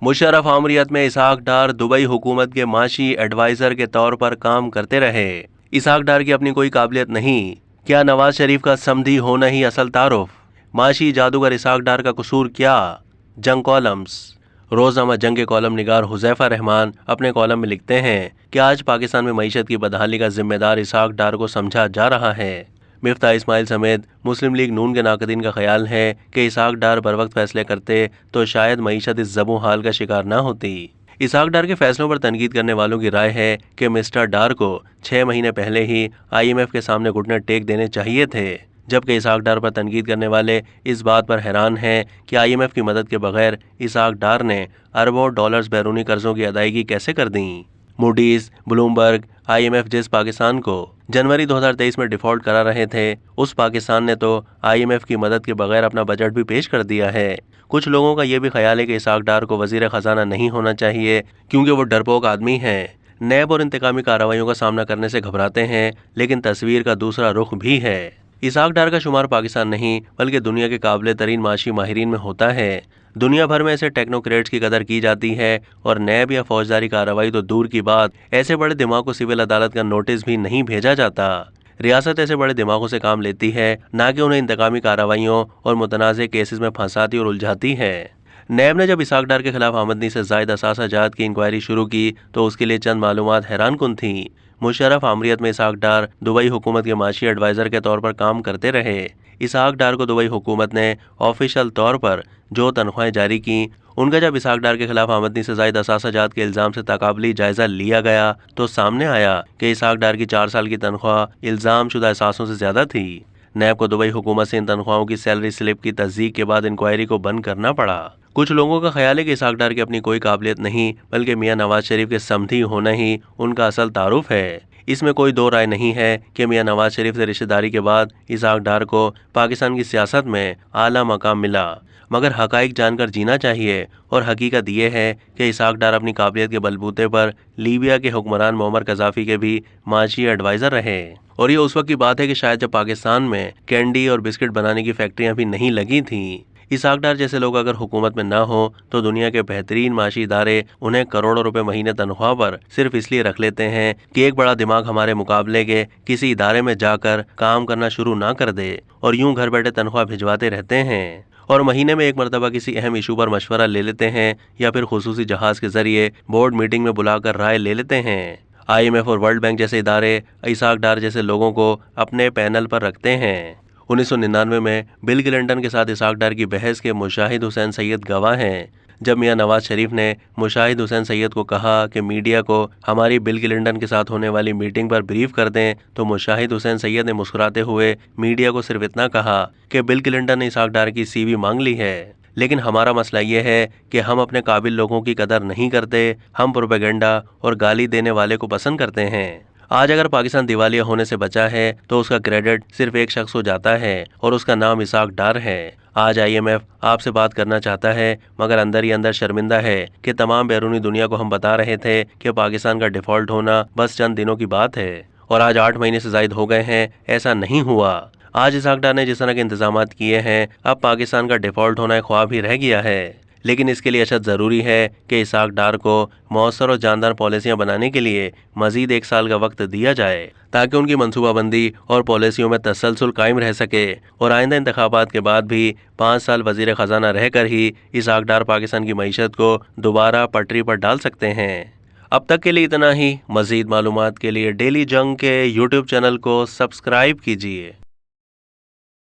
मुशर्रफ आमरीत में इसहाक डार दुबई हुकूमत के माशी एडवाइजर के तौर पर काम करते रहे। इसहाक डार की अपनी कोई काबिलियत नहीं, क्या नवाज शरीफ का समधी होना ही असल तारुफ? माशी जादूगर इसहाक डार का कसूर क्या? जंग कॉलम्स। रोजनामा जंग के कॉलम निगार हुजैफा रहमान अपने कॉलम में लिखते हैं कि आज पाकिस्तान में मईशत की बदहाली का जिम्मेदार इसहाक डार को समझा जा रहा है। मिफ्ता इस्माइल समेत मुस्लिम लीग नून के नाकदीन का ख्याल है कि इसहाक डार बर वक्त फैसले करते तो शायद मईशत इस ज़बू हाल का शिकार न होती। इसहाक डार के फैसलों पर तनकीद करने वालों की राय है कि मिस्टर डार को 6 महीने पहले ही IMF के सामने घुटने टेक देने चाहिए थे, जबकि इसहाक डार पर तनकीद करने वाले इस बात पर हैरान हैं कि IMF की मदद के बगैर इसहाक डार ने अरबों डॉलर्स बैरूनी कर्जों की अदायगी कैसे कर दी। मूडीज, ब्लूमबर्ग, IMF जिस पाकिस्तान को जनवरी 2023 में डिफॉल्ट करा रहे थे, उस पाकिस्तान ने तो IMF की मदद के बगैर अपना बजट भी पेश कर दिया है। कुछ लोगों का ये भी ख्याल है कि इसहाक डार को वजीर खजाना नहीं होना चाहिए क्योंकि वो डरपोक आदमी है, नैब और इंतकामी कार्रवाइयों का सामना करने से घबराते हैं, लेकिन तस्वीर का दूसरा रुख भी है। इसहाक डार का शुमार पाकिस्तान नहीं बल्कि दुनिया के काबिल तरीन माशी माहिरीन में होता है। दुनिया भर में ऐसे टेक्नोक्रेट्स की कदर की जाती है और नैब या फौजदारी कार्रवाई तो दूर की बात, ऐसे बड़े दिमाग को सिविल अदालत का नोटिस भी नहीं भेजा जाता। रियासत ऐसे बड़े दिमागों से काम लेती है, ना कि उन्हें इंतकामी कार्रवाइयों और मुतनाज़ केसेस में फंसाती और उलझाती है। नैब ने जब इसहाक डार के खिलाफ आमदनी से जायद असासा जात की इंक्वायरी शुरू की तो उसके लिए चंद मालूमात हैरान कुन थी। मुशर्रफ आमरीत में इसहाक डार दुबई हुकूमत के माशी एडवाइज़र के तौर पर काम करते रहे। इसहाक डार को दुबई हुकूमत ने ऑफिशियल तौर पर जो तनख्वाहें जारी की, उनका जब इसहाक डार के खिलाफ आमदनी से जायद असासा जात के इल्ज़ाम से तकाबली जायजा लिया गया तो सामने आया कि इसहाक डार की 4 साल की तनख्वाह इल्ज़ाम शुदा एहसासों से ज़्यादा थी। नैब को दुबई हुकूमत से इन तनख्वाहों की सैलरी स्लिप की तस्दीक के बाद इंक्वायरी को बंद करना पड़ा। कुछ लोगों का ख्याल है कि इसहाक डार की अपनी कोई काबिलियत नहीं बल्कि मियां नवाज शरीफ के समधी होना ही उनका असल तारुफ है। इसमें कोई दो राय नहीं है कि मियां नवाज शरीफ से रिश्तेदारी के बाद इसहाक डार को पाकिस्तान की सियासत में आला मकाम मिला, मगर हकाइक जानकर जीना चाहिए और हकीकत ये है कि इसहाक डार अपनी काबिलियत के बलबूते पर लीबिया के हुक्मरान मुअम्मर कज़ाफ़ी के भी माशी एडवाइज़र रहे। और ये उस वक्त की बात है कि शायद जब पाकिस्तान में कैंडी और बिस्किट बनाने की फैक्ट्रियां भी नहीं लगी थीं। इसहाक डार जैसे लोग अगर हुकूमत में ना हो तो दुनिया के बेहतरीन माशी इदारे उन्हें करोड़ों रुपए महीने तनख्वाह पर सिर्फ इसलिए रख लेते हैं कि एक बड़ा दिमाग हमारे मुकाबले के किसी इदारे में जाकर काम करना शुरू ना कर दे और यूं घर बैठे तनख्वाह भिजवाते रहते हैं और महीने में एक मरतबा किसी अहम इशू पर मशवरा ले लेते हैं या फिर खुसूसी जहाज के जरिए बोर्ड मीटिंग में बुलाकर राय ले लेते हैं। IMF और वर्ल्ड बैंक जैसे इदारे इसहाक डार जैसे लोगों को अपने पैनल पर रखते हैं। 1999 में बिल क्लिंटन के साथ इसहाक डार की बहस के मुशाहिद हुसैन सैयद गवाह हैं। जब मियां नवाज शरीफ ने मुशाहिद हुसैन सैयद को कहा कि मीडिया को हमारी बिल क्लिंटन के साथ होने वाली मीटिंग पर ब्रीफ कर दें, तो मुशाहिद हुसैन सैयद ने मुस्कुराते हुए मीडिया को सिर्फ इतना कहा कि बिल क्लिंटन ने इसहाक डार की CV मांग ली है, लेकिन हमारा मसला ये है कि हम अपने काबिल लोगों की कदर नहीं करते, हम प्रोपेगेंडा और गाली देने वाले को पसंद करते हैं। आज अगर पाकिस्तान दिवालिया होने से बचा है तो उसका क्रेडिट सिर्फ एक शख्स को जाता है और उसका नाम इसहाक डार है। आज IMF आपसे बात करना चाहता है मगर अंदर ही अंदर शर्मिंदा है कि तमाम बैरूनी दुनिया को हम बता रहे थे कि पाकिस्तान का डिफॉल्ट होना बस चंद दिनों की बात है और आज 8 महीने से जायद हो गए हैं, ऐसा नहीं हुआ। आज इसहाक डार ने जिस तरह के इंतजाम किए हैं, अब पाकिस्तान का डिफॉल्ट होना एक ख्वाब ही रह गया है। लेकिन इसके लिए अशद ज़रूरी है कि इसहाक डार को मौसर और जानदार पॉलिसियाँ बनाने के लिए मज़ीद 1 साल का वक्त दिया जाए ताकि उनकी मनसूबाबंदी और पॉलिसियों में तसलसल कायम रह सके और आइंदा इंतखाबात के बाद भी 5 साल वज़ीर ख़जाना रहकर ही इसहाक डार पाकिस्तान की मईशत को दोबारा पटरी पर डाल सकते हैं। अब तक के लिए इतना ही। मज़ीद मालूमात के लिए डेली जंग के YouTube चैनल को सब्सक्राइब कीजिए।